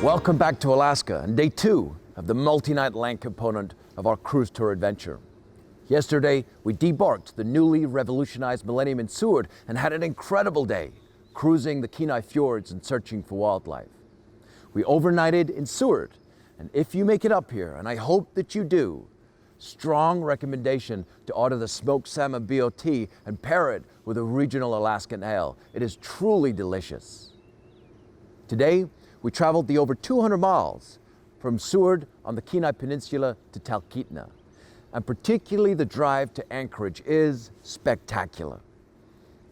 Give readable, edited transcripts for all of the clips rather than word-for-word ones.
Welcome back to Alaska and day 2 of the multi-night land component of our cruise tour adventure. Yesterday, we debarked the newly revolutionized Millennium in Seward and had an incredible day, cruising the Kenai fjords and searching for wildlife. We overnighted in Seward, and if you make it up here, and I hope that you do, strong recommendation to order the smoked salmon BOT and pair it with a regional Alaskan ale. It is truly delicious. Today, we traveled the over 200 miles from Seward on the Kenai Peninsula to Talkeetna, and particularly the drive to Anchorage is spectacular.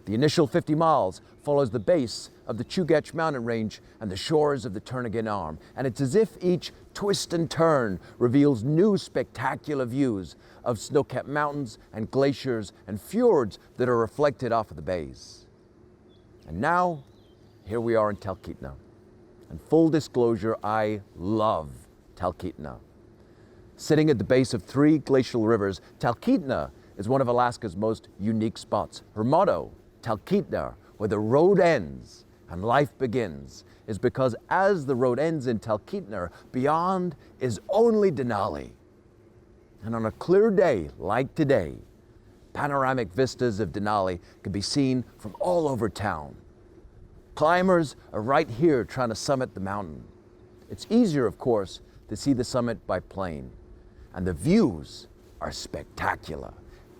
The initial 50 miles follows the base of the Chugach mountain range and the shores of the Turnagain Arm, and it's as if each twist and turn reveals new spectacular views of snow-capped mountains and glaciers and fjords that are reflected off of the bays. And now, here we are in Talkeetna. And full disclosure, I love Talkeetna. Sitting at the base of 3 glacial rivers, Talkeetna is one of Alaska's most unique spots. Her motto, Talkeetna, where the road ends and life begins, is because as the road ends in Talkeetna, beyond is only Denali. And on a clear day like today, panoramic vistas of Denali can be seen from all over town. Climbers are right here trying to summit the mountain. It's easier, of course, to see the summit by plane. And the views are spectacular.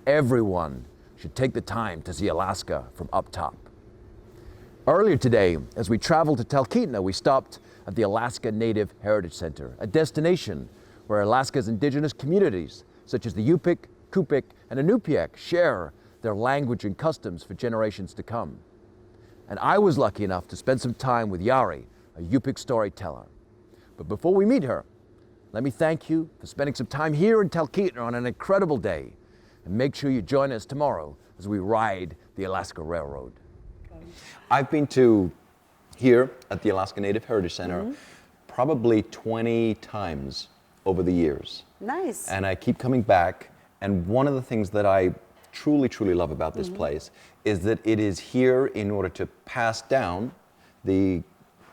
Everyone should take the time to see Alaska from up top. Earlier today, as we traveled to Talkeetna, we stopped at the Alaska Native Heritage Center, a destination where Alaska's indigenous communities, such as the Yupik, Kupik, and Inupiaq, share their language and customs for generations to come. And I was lucky enough to spend some time with Yari, a Yupik storyteller. But before we meet her, let me thank you for spending some time here in Talkeetna on an incredible day. And make sure you join us tomorrow as we ride the Alaska Railroad. I've been to here at the Alaska Native Heritage Center probably 20 times over the years. Nice. And I keep coming back. And one of the things that I truly, truly love about this place is that it is here in order to pass down the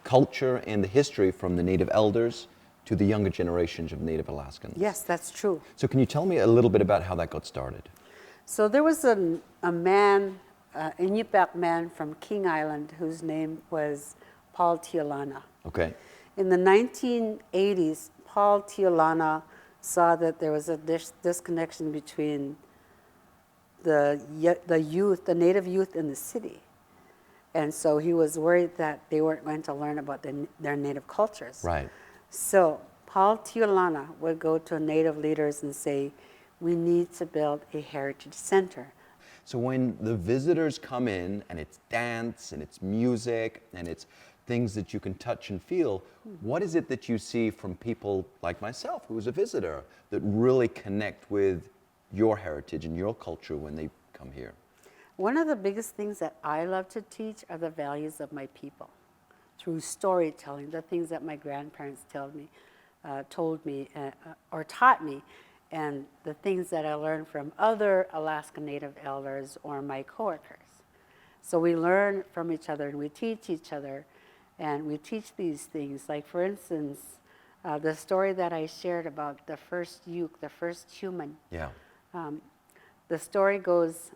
culture and the history from the Native elders to the younger generations of Native Alaskans. Yes, that's true. So can you tell me a little bit about how that got started? So there was a man, a Inupiaq man from King Island whose name was Paul Tiolana. Okay. In the 1980s, Paul Tiolana saw that there was a disconnection between the youth, the Native youth in the city. And so he was worried that they weren't going to learn about their Native cultures. Right. So Paul Tiolana would go to Native leaders and say, we need to build a heritage center. So when the visitors come in and it's dance and it's music and it's things that you can touch and feel, what is it that you see from people like myself, who is a visitor, that really connect with your heritage and your culture when they come here? One of the biggest things that I love to teach are the values of my people through storytelling, the things that my grandparents told me or taught me, and the things that I learned from other Alaska Native elders or my coworkers. So we learn from each other and we teach each other, and we teach these things. Like, for instance, the story that I shared about the first Yuk, the first human. Yeah. The story goes,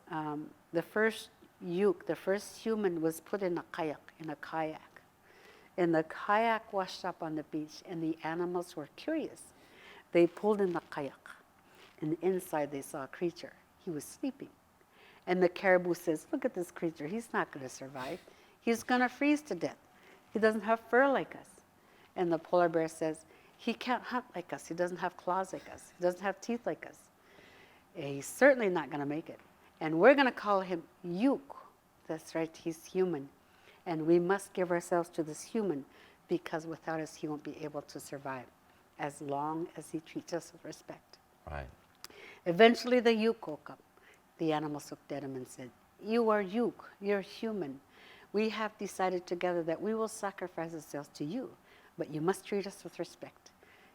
the first Yuk, the first human, was put in a kayak. And the kayak washed up on the beach, and the animals were curious. They pulled in the kayak, and inside they saw a creature. He was sleeping. And the caribou says, look at this creature. He's not going to survive. He's going to freeze to death. He doesn't have fur like us. And the polar bear says, he can't hunt like us. He doesn't have claws like us. He doesn't have teeth like us. He's certainly not going to make it. And we're going to call him Yuk. That's right, he's human. And we must give ourselves to this human, because without us, he won't be able to survive as long as he treats us with respect. Right. Eventually, the Yuk woke up. The animals looked at him and said, you are Yuk, you're human. We have decided together that we will sacrifice ourselves to you, but you must treat us with respect.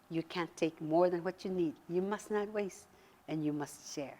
You can't take more than what you need. You must not waste, and you must share.